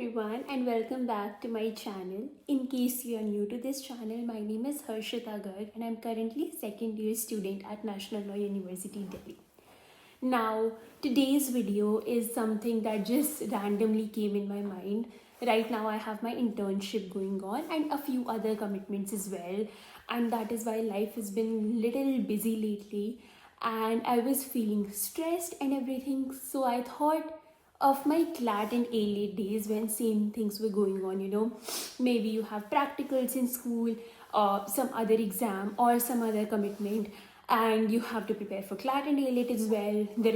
everyone and welcome back to my channel. In case you are new to this channel, my name is Harshita Garg and I'm currently a second year student at National Law University, Delhi. Now, today's video is something that just randomly came in my mind. Right now I have my internship going on and a few other commitments as well, and that is why life has been little busy lately and I was feeling stressed and everything. So I thought of my CLAT and A-Late days when same things were going on, maybe you have practicals in school or some other exam or some other commitment and you have to prepare for CLAT and A-Late as well. There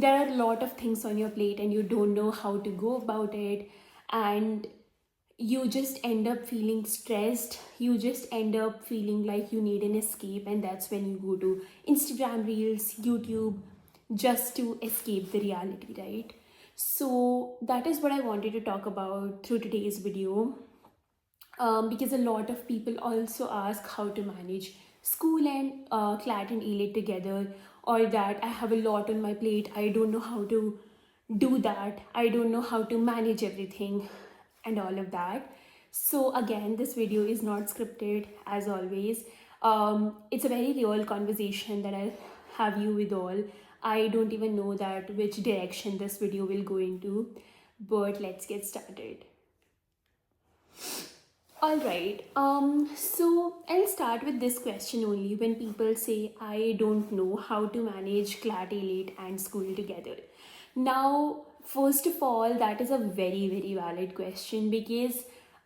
are a lot of things on your plate and you don't know how to go about it, and you just end up feeling stressed. You just end up feeling like you need an escape, and that's when you go to Instagram reels, YouTube, just to escape the reality, right? So that is what I wanted to talk about through today's video, because a lot of people also ask how to manage school and CLAT and A-Late together, or that I have a lot on my plate, I don't know how to do that, I don't know how to manage everything and all of that. So again, this video is not scripted as always. It's a very real conversation that I have you with all. I don't even know that which direction this video will go into, but let's get started. All right. So I'll start with this question only. When people say I don't know how to manage CLAT, A-Late and school together. Now, first of all, that is a very very valid question, because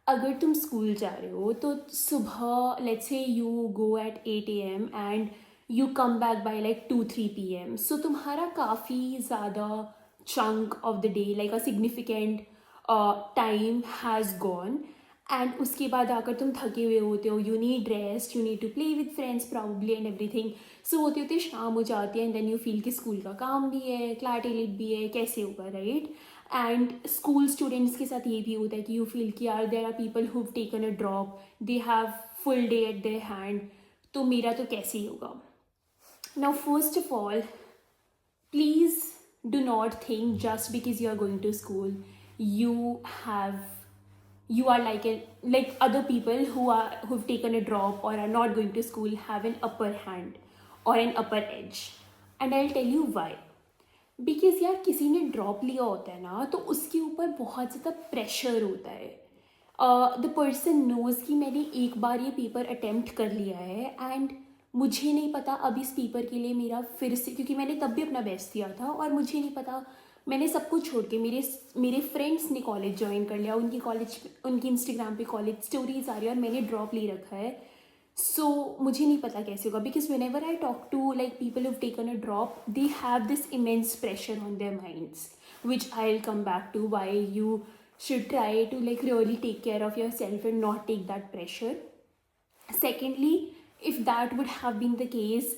अगर तुम school जा रहे हो तो सुबह, let's say you go at 8 a.m. and you come back by like 2-3 p.m. So तुम्हारा काफ़ी ज़्यादा chunk of the day, like a significant time has gone, and उसके बाद आकर तुम थके हुए होते हो, you need rest, you need to play with friends probably and everything. So होते होते शाम हो जाती है एंड देन यू फील कि स्कूल का काम भी है, क्लाट एलिट भी है, कैसे होगा, राइट? एंड स्कूल स्टूडेंट्स के साथ ये भी होता है कि यू फील कि यार there are people who taken a drop, they have full day at their hand, तो मेरा तो कैसे ही होगा. Now first of all, please do not think just because you are going to school you are like other people who've taken a drop or are not going to school have an upper hand or an upper edge. And I'll tell you why. Because यार किसी ने drop लिया होता है ना, तो उसके ऊपर बहुत ज़्यादा प्रेशर होता है. द पर्सन नोज कि मैंने एक बार ये पेपर अटेम्प्ट कर लिया है एंड मुझे नहीं पता अब इस पेपर के लिए मेरा फिर से, क्योंकि मैंने तब भी अपना बेस्ट दिया था और मुझे नहीं पता, मैंने सब कुछ छोड़ के, मेरे फ्रेंड्स ने कॉलेज ज्वाइन कर लिया, उनकी इंस्टाग्राम पे कॉलेज स्टोरीज आ रही है और मैंने ड्रॉप ले रखा है. सो मुझे नहीं पता कैसे होगा, because whenever I talk to like people who taken a drop, they have this immense pressure on their minds, which I will come back to why you should try to like really take care of yourself and not take that pressure. Secondly, if that would have been the case,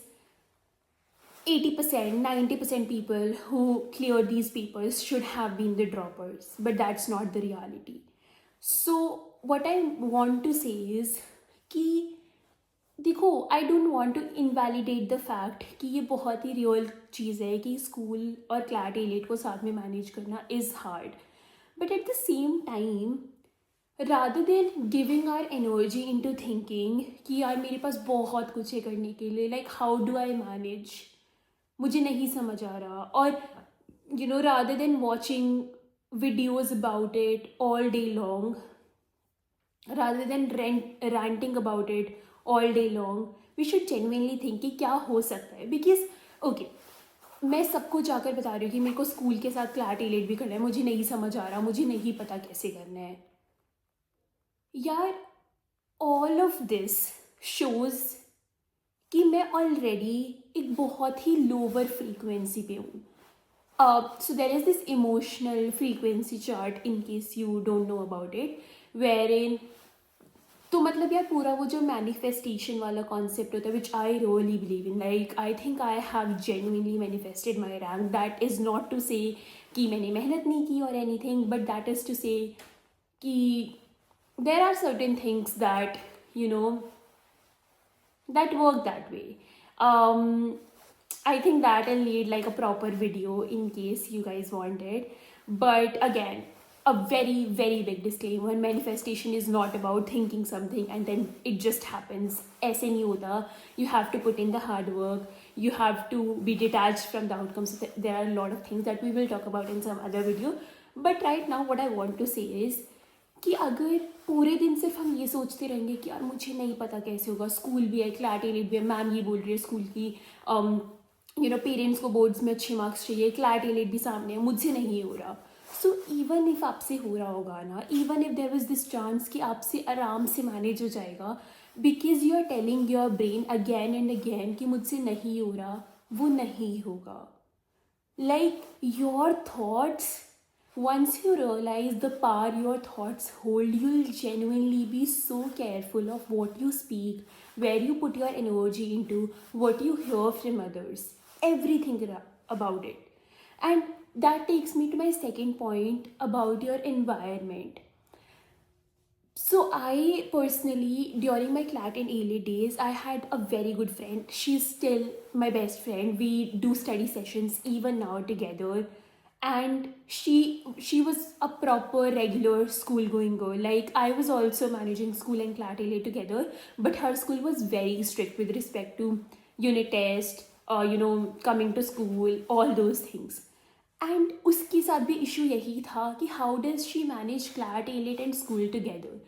80%, 90% people who cleared these papers should have been the droppers, but that's not the reality. So what I want to say is कि देखो, I don't want to invalidate the fact कि ये बहुत ही real चीज़ है कि school और CLAT AILET को साथ में मैनेज करना is hard. But at the same time, rather than giving our energy into thinking कि यार मेरे पास बहुत कुछ है करने के लिए, like how do I manage, मुझे नहीं समझ आ रहा, और rather than watching videos about it all day long, rather than ranting about it all day long, we should genuinely think कि क्या हो सकता है. Because okay, मैं सबको जाकर बता रही हूँ कि मेरे को स्कूल के साथ क्लैट एलेट भी करना है, मुझे नहीं समझ आ रहा, मुझे नहीं पता कैसे करना है. यार ऑल ऑफ दिस शोज़ कि मैं ऑलरेडी एक बहुत ही लोअर फ्रीक्वेंसी पे हूँ. So there is this emotional frequency chart, in case you don't know about it, where in, तो मतलब यार पूरा वो जो मैनिफेस्टेशन वाला कॉन्सेप्ट होता है, which I really believe in, like I think I have genuinely manifested my rank. That is not to say कि मैंने मेहनत नहीं की और anything, but that is to say कि there are certain things that that work that way. I think that I'll need like a proper video in case you guys want it. But again, a very, very big disclaimer: manifestation is not about thinking something and then it just happens. ऐसे नहीं होता. You have to put in the hard work. You have to be detached from the outcomes. There are a lot of things that we will talk about in some other video. But right now, what I want to say is कि अगर पूरे दिन सिर्फ हम ये सोचते रहेंगे कि यार मुझे नहीं पता कैसे होगा, स्कूल भी है, क्लैट भी है, मैम ये बोल रही है स्कूल की, पेरेंट्स को बोर्ड्स में अच्छे मार्क्स चाहिए, क्लैट भी सामने है, मुझसे नहीं हो रहा. सो इवन इफ आपसे हो रहा होगा ना, even if there was this chance कि आपसे आराम से मैनेज हो जाएगा, because you are telling your brain again and again कि मुझसे नहीं हो रहा, वो नहीं होगा. Like your thoughts, once you realize the power your thoughts hold, you'll genuinely be so careful of what you speak, where you put your energy into, what you hear from others, everything about it. And that takes me to my second point about your environment. So I personally, during my CLAT and ALA days, I had a very good friend. She's still my best friend. We do study sessions even now together. And she was a proper regular school going girl. Like I was also managing school and CLAT ALA together, but her school was very strict with respect to unit test, coming to school, all those things. And उसके साथ भी issue यही था कि how does she manage CLAT AILET and school together.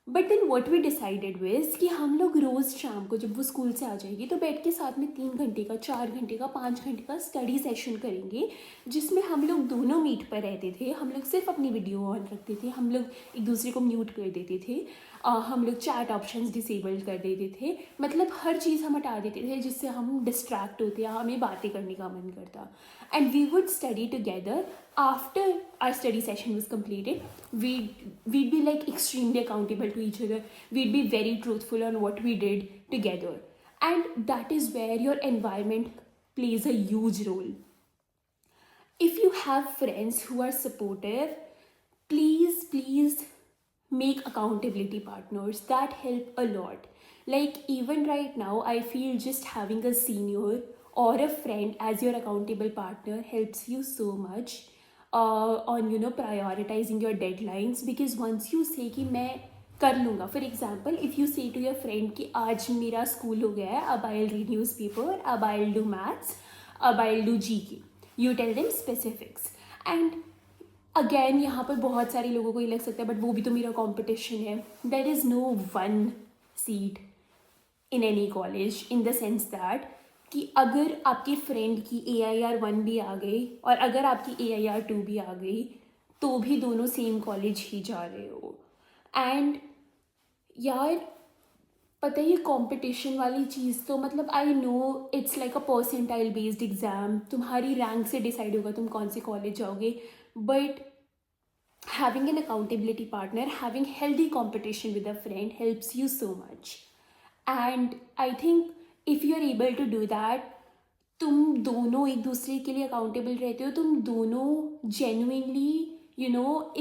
But then what we decided was कि हम लोग रोज़ शाम को जब वो स्कूल से आ जाएगी तो बैठ के साथ में 3 घंटे का, 4 घंटे का, 5 घंटे का स्टडी सेशन करेंगे, जिसमें हम लोग दोनों मीट पर रहते थे. हम लोग सिर्फ अपनी वीडियो ऑन रखते थे, हम लोग एक दूसरे को म्यूट कर देते थे, हम लोग चैट ऑप्शंस डिसेबल कर देते थे. मतलब हर चीज़ हम हटा देते थे जिससे हम डिस्ट्रैक्ट होते या हमें बातें करने का मन करता. And we would study together. After our study session was completed, we'd be like extremely accountable to each other. We'd be very truthful on what we did together. And that is where your environment plays a huge role. If you have friends who are supportive, please make accountability partners. That help a lot. Like even right now, I feel just having a senior or a friend as your accountable partner helps you so much on prioritizing your deadlines. Because once you say कि मैं कर लूँगा, for example, if you say to your friend कि आज मेरा school हो गया है, अब I'll read newspaper, अब I'll do maths, अब I'll do GK, you tell them specifics. And again यहाँ पर बहुत सारे लोगों को ये लग सकता है बट वो भी तो मेरा कॉम्पिटिशन है. There is no one seat in any college, in the sense that कि अगर आपके फ्रेंड की AIR1 भी आ गई और अगर आपकी AIR2 भी आ गई तो भी दोनों सेम कॉलेज ही जा रहे हो. एंड यार पता है ये कंपटीशन वाली चीज़ तो मतलब I know it's like a percentile based exam, तुम्हारी रैंक से डिसाइड होगा तुम कौन से कॉलेज जाओगे. But having an accountability partner, having healthy competition with a friend helps you so much. And I think if you are able to do that, तुम दोनों एक दूसरे के लिए अकाउंटेबल रहते हो, तुम दोनों जेन्युइनली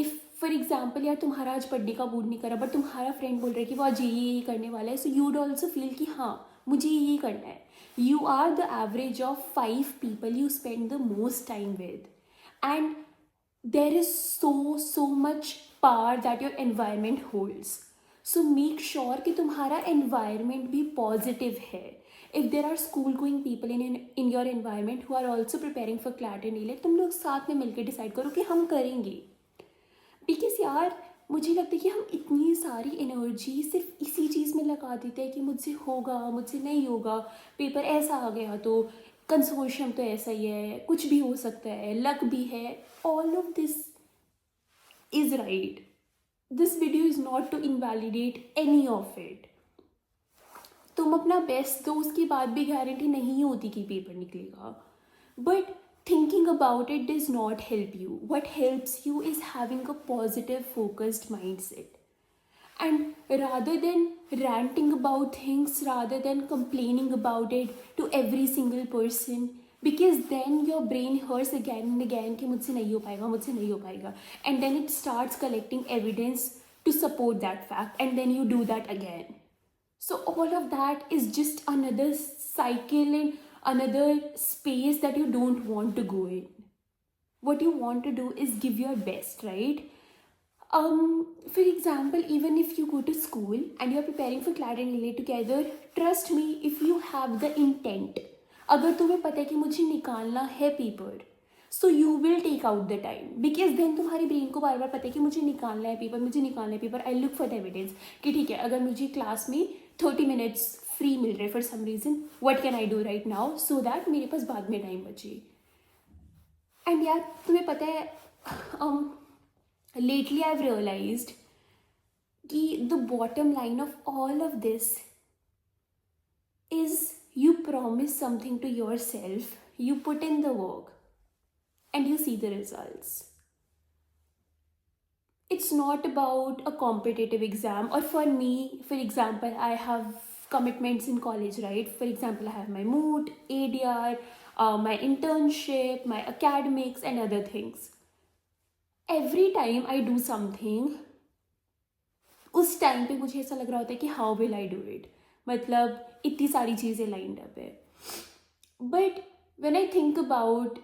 इफ़ फॉर एग्जाम्पल यार तुम्हारा आज पढ़ने का मूड नहीं करा बट तुम्हारा फ्रेंड बोल रहा है कि वो आज ये करने वाला है, so you would also feel कि हाँ मुझे ये करना है. You are the average of 5 people you spend the most time with. And there is so much power that your environment holds. So make sure कि तुम्हारा environment भी positive है. If there are school going people in your environment who are also preparing for CLAT and ALET, तुम लोग साथ में मिलकर decide करो कि हम करेंगे. बिकॉज यार मुझे लगता है कि हम इतनी सारी एनर्जी सिर्फ इसी चीज़ में लगा देते हैं कि मुझसे होगा, मुझसे नहीं होगा, पेपर ऐसा आ गया तो कंसोर्शियम तो ऐसा ही है, कुछ भी हो सकता है, लक भी है. All of this is right. This video is not to invalidate any of it. तुम अपना बेस्ट दो, उसके बाद भी गारंटी नहीं होती कि पेपर निकलेगा. But thinking about it does not help you. What helps you is having a positive, focused mindset. And rather than ranting about things, rather than complaining about it to every single person, because then your brain hurts again and again कि मुझसे नहीं हो पाएगा, मुझसे नहीं हो पाएगा, and then it starts collecting evidence to support that fact, and then you do that again. So all of that is just another cycle and another space that you don't want to go in. what you want to do is give your best, right? For example, even if you go to school and you're preparing for CLAT and ELA together, trust me, if you have the intent, अगर तुम्हें पता है कि मुझे निकालना है paper, so you will take out the time, because then तुम्हारी brain को बार बार पता है कि मुझे निकालना है पेपर, मुझे निकालना है paper. I look for the evidence कि ठीक है, अगर मुझे क्लास में 30 मिनट्स फ्री मिल रहे for some reason, what can I do right now so that मेरे पास बाद में टाइम बचे. एंड यार तुम्हें पता है, lately I've realized कि the bottom line of all of this is you promise something to yourself, you put in the work, and you see the results. It's not about a competitive exam, or for me, for example, I have commitments in college, right? For example, I have my moot, ADR, my internship, my academics, and other things. Every time I do something, उस time पे मुझे ऐसा लग रहा होता है कि how will I do it, मतलब इतनी सारी चीज़ें लाइंड अप है. But when I think about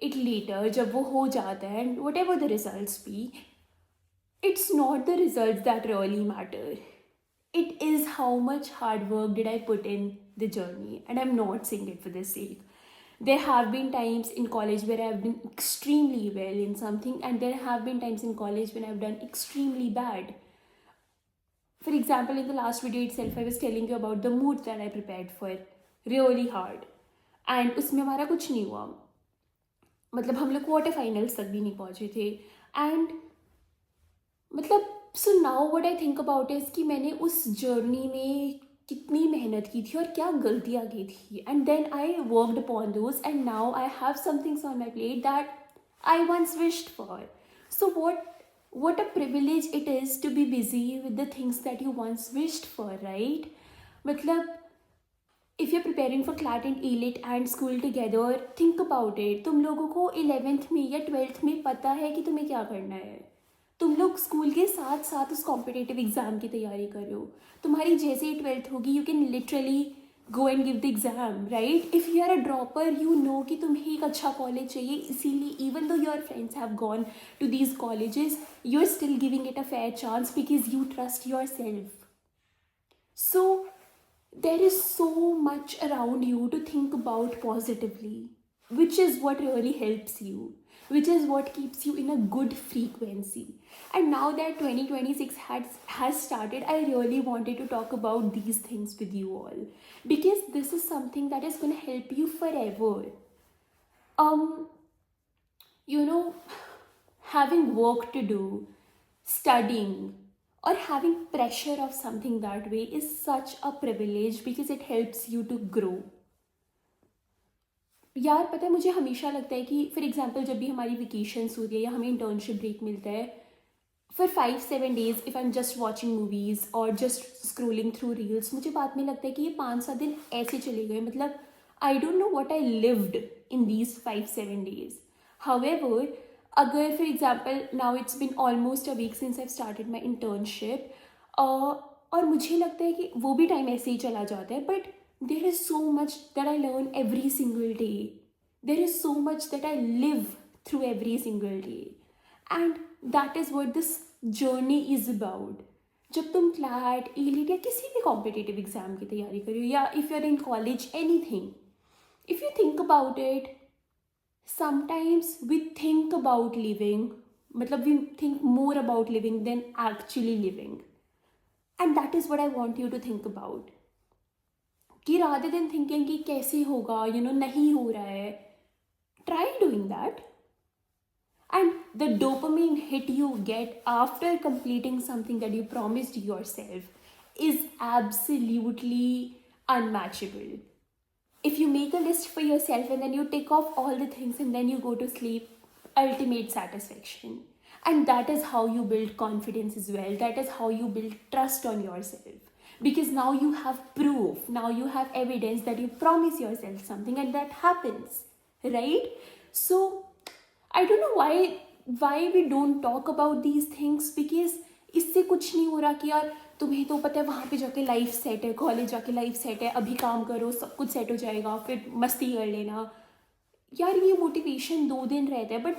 it later, जब वो हो जाता है, and whatever the results be, it's not the results that really matter. It is how much hard work did I put in the journey, and I'm not saying it for the sake. There have been times in college where I've done extremely well in something, and there have been times in college when I've done extremely bad. For example, in the last video itself, I was telling you about the mood that I prepared for really hard, and उसमें हमारा कुछ नहीं हुआ, मतलब हम लोग quarter finals तक भी नहीं पहुँचे थे. एंड मतलब so now what I think about is कि मैंने उस जर्नी में कितनी मेहनत की थी और क्या गलतियाँ की थी, and then I worked upon those, and now I have somethings on my plate that I once wished for. So what a privilege it is to be busy with the things that you once wished for, right? मतलब if you're preparing for CLAT and ELIT and school together, think about it. तुम लोगों को 11th में या 12th में पता है कि तुम्हें क्या करना है. तुम लोग स्कूल के साथ साथ उस कॉम्पिटेटिव एग्ज़ाम की तैयारी कर रहे हो. तुम्हारी जैसे ही 12th होगी, you can literally go and give the exam, right? If you are a dropper, you know कि तुम्हें एक अच्छा कॉलेज चाहिए, इसीलिए even though your friends have gone to these colleges, you are still giving it a fair chance because you trust yourself. So there is so much around you to think about positively, which is what really helps you, which is what keeps you in a good frequency. And now that 2026 has started, I really wanted to talk about these things with you all, because this is something that is going to help you forever. You know, having work to do, studying, or having pressure of something that way is such a privilege because it helps you to grow. यार पता है, मुझे हमेशा लगता है कि for example जब भी हमारी वेकेशंस होती है या हमें इंटर्नशिप ब्रेक मिलता है, for 5-7 days if I am just watching movies और जस्ट स्क्रोलिंग थ्रू रील्स, मुझे बाद में लगता है कि ये 5-7 दिन ऐसे चले गए, मतलब I don't know what I lived in these 5-7 days. However, अगर for example now it's been almost a week since I started my internship, और मुझे लगता है कि वो भी टाइम ऐसे ही चला जाता है, but there is so much that I learn every single day, there is so much that I live through every single day, and that is what this journey is about. जब तुम CLAT, ELIT या किसी भी competitive exam की तैयारी करो, या if you are in college, anything, if you think about it, sometimes we think about living, matlab we think more about living than actually living, and that is what I want you to think about. कि rather than thinking कि कैसे होगा, you know, नहीं हो रहा है, try doing that. And the dopamine hit you get after completing something that you promised yourself is absolutely unmatchable. If you make a list for yourself and then you tick off all the things and then you go to sleep, ultimate satisfaction. And that is how you build confidence as well. That is how you build trust on yourself. Because now you have proof, now you have evidence that you promise yourself something and that happens, right? So I don't know why we don't talk about these things, because इससे कुछ नहीं हो रहा कि यार तुम्हें तो पता है वहाँ पे जाके लाइफ सेट है, कॉलेज जाके लाइफ सेट है, अभी काम करो सब कुछ सेट हो जाएगा, फिर मस्ती कर लेना. यार ये मोटिवेशन 2 दिन रहता है, but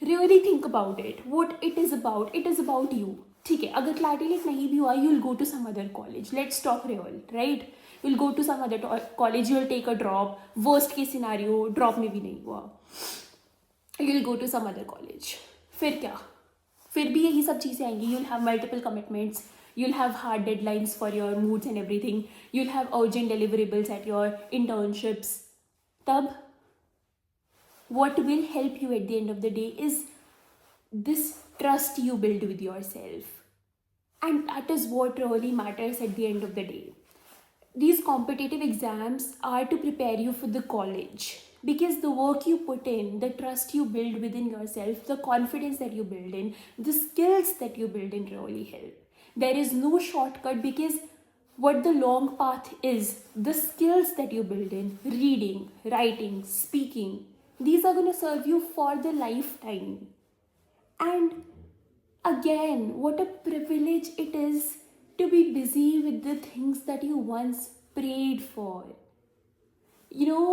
really think about it, what it is about you. ठीक है, अगर क्लैरिटी नहीं भी हुआ, you will go to some other college, let's talk real, right. You will go to some other college, you will take a drop, worst case scenario drop में भी नहीं हुआ, you will go to some other college. फिर क्या, फिर भी यही सब चीज़ें आएंगी. You'll have multiple commitments, you'll have hard deadlines for your moods and everything, you'll have urgent deliverables at your internships. Tab, what will help you at the end of the day is this trust you build with yourself, and that is what really matters at the end of the day. These competitive exams are to prepare you for the college, because the work you put in, the trust you build within yourself, the confidence that you build in, the skills that you build in really help. There is no shortcut, because what the long path is, the skills that you build in reading, writing, speaking, these are going to serve you for the lifetime. And again, what a privilege it is to be busy with the things that you once prayed for. You know,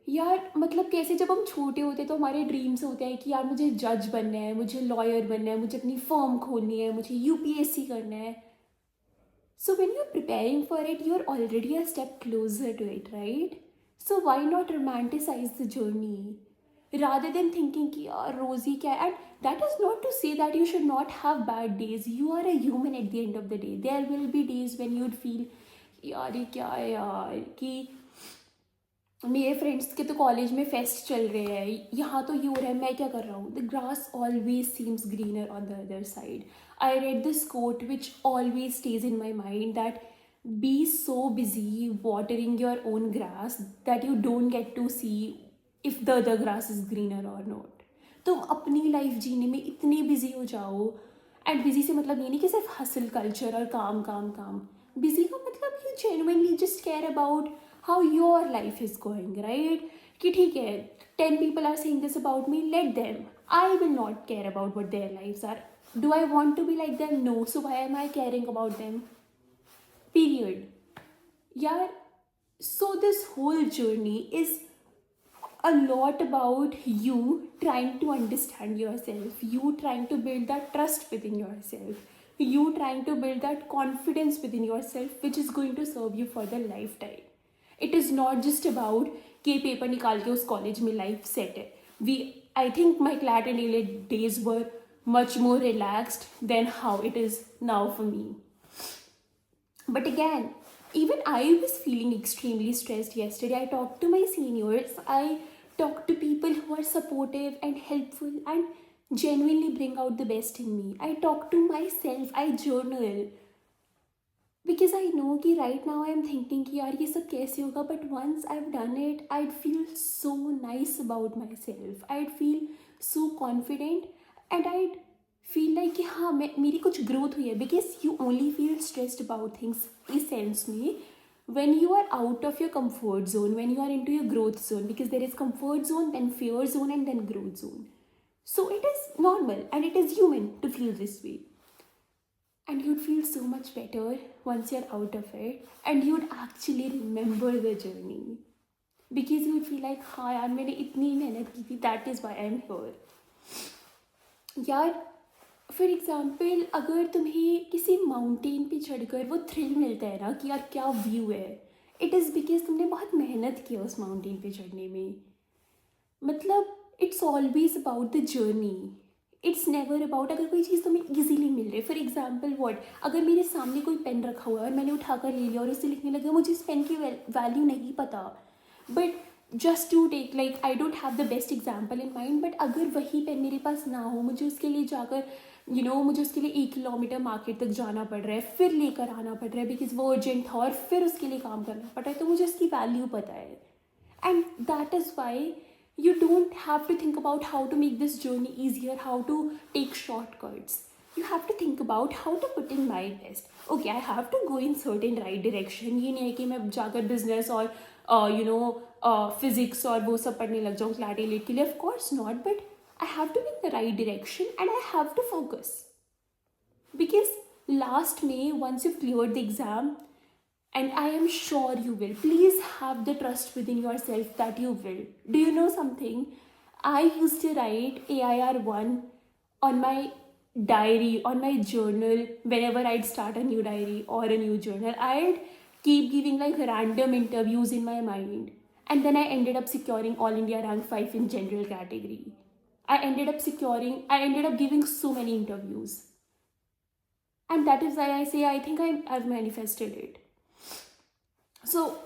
यार मतलब कैसे जब हम छोटे होते तो हमारे dreams होते हैं कि यार मुझे जज बनना है, मुझे लॉयर बनना है, मुझे अपनी फर्म खोलनी है, मुझे यूपीएससी करना है. So when you're preparing for it, you're already a step closer to it, right? So why not romanticize the journey rather than thinking कि यार रोज़ी क्या है? And that is not to say that you should not have bad days. You are a human at the end of the day. There will be days when you'd feel यार ये क्या है यार, कि मेरे फ्रेंड्स के तो college में फेस्ट चल रहे हैं, यहाँ तो ये हो रहा है, मैं क्या कर रहा हूँ. The grass always seems greener on the other side. I read this quote which always stays in my mind, that be so busy watering your own grass that you don't get to see if the other grass is greener or not. तुम अपनी life जीने में इतने busy हो जाओ, and busy से मतलब ये नहीं कि सिर्फ हसल कल्चर और काम काम काम. बिजी का मतलब you genuinely just care about how your life is going, right? कि ठीक है, 10 people are saying this about me, let them. I will not care about what their lives are. Do I want to be like them? No. So why am I caring about them? Period. Yeah. So this whole journey is a lot about you trying to understand yourself, you trying to build that trust within yourself, you trying to build that confidence within yourself, which is going to serve you for the lifetime. It is not just about कि paper निकाल के उस college में life set है. I think my CLAT and ALET days were much more relaxed than how it is now for me. But again, even I was feeling extremely stressed yesterday. I talked to my seniors, I talked to people who are supportive and helpful and genuinely bring out the best in me. I talk to myself, I journal, because I know कि right now I am thinking कि यार ये सब कैसे होगा, but once I've done it, I'd feel so nice about myself, I'd feel so confident, and I'd feel like कि हाँ मेरी कुछ growth हुई है. Because you only feel stressed about things इस sense में when you are out of your comfort zone, when you are into your growth zone, because there is comfort zone, then fear zone, and then growth zone. So it is normal and it is human to feel this way. And you'd feel so much better once you're out of it, and you'd actually remember the journey, because you'd feel like हाँ यार मैंने इतनी मेहनत की थी, that is why I'm here. यार for example, अगर तुम्हें किसी माउंटेन पे चढ़कर वो थ्रिल मिलता है ना कि यार क्या व्यू है, इट इज़ बिकॉज तुमने बहुत मेहनत की उस माउंटेन पे चढ़ने में. मतलब it's always about the journey, it's never about अगर कोई चीज़ तुम्हें ईजिली मिल रही है. फॉर एग्जाम्पल वॉट, अगर मेरे सामने कोई पेन रखा हुआ है और मैंने उठाकर ले लिया और उससे लिखने लगा, मुझे इस पेन की वैल्यू नहीं पता, but just to take like I don't have the best example in mind, but अगर वही पेन मेरे पास ना हो, मुझे उसके लिए जाकर मुझे उसके लिए 1 किलोमीटर मार्केट तक जाना पड़ रहा है, फिर लेकर आना पड़ रहा है बिकॉज वो अर्जेंट था, और फिर उसके लिए काम करना पड़ रहा है, तो मुझे उसकी वैल्यू पता है. And that is why you don't have to think about how to make this journey easier, how to take shortcuts. You have to think about how to put in my best. Okay, I have to go in certain right direction. ये नहीं है कि मैं जाकर business और physics और वो सब पढ़ने लग जाऊँ CLAT ALET के लिए. Of course not, but I have to be in the right direction and I have to focus. Because last May, once you've cleared the exam And I am sure you will. Please have the trust within yourself that you will. Do you know something? I used to write AIR1 on my diary, on my journal, whenever I'd start a new diary or a new journal. I'd keep giving like random interviews in my mind. And then I ended up securing All India Rank 5 in general category. I ended up giving so many interviews. And that is why I say I think I've manifested it. So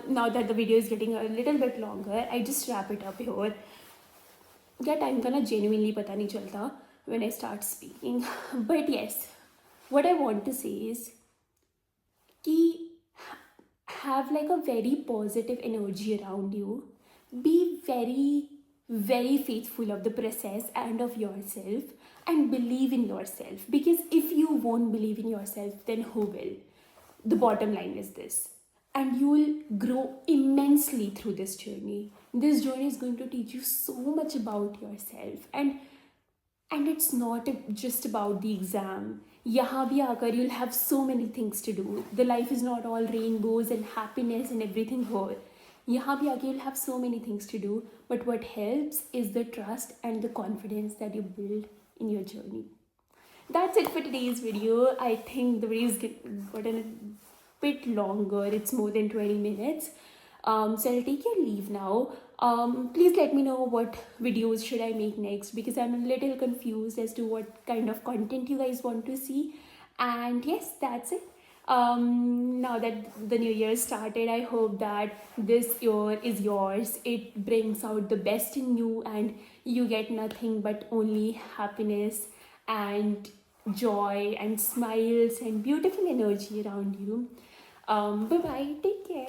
now that the video is getting a little bit longer, I just wrap it up here. Yeah, time का ना genuinely पता नहीं चलता when I start speaking. But yes, what I want to say is कि have like a very positive energy around you. Be very, very faithful of the process and of yourself, and believe in yourself. Because if you won't believe in yourself, then who will? The bottom line is this. And you will grow immensely through this journey. This journey is going to teach you so much about yourself. And it's not just about the exam. यहाँ भी आकर you'll have so many things to do. The life is not all rainbows and happiness and everything here. यहाँ भी आकर you'll have so many things to do. But what helps is the trust and the confidence that you build in your journey. That's it for today's video. I think the video is gotten a bit longer. It's more than 20 minutes. So I'll take your leave now. Please let me know what videos should I make next, because I'm a little confused as to what kind of content you guys want to see. And yes, that's it. Now that the new year started, I hope that this year is yours. It brings out the best in you and you get nothing but only happiness and joy and smiles and beautiful energy around you. Bye bye, take care.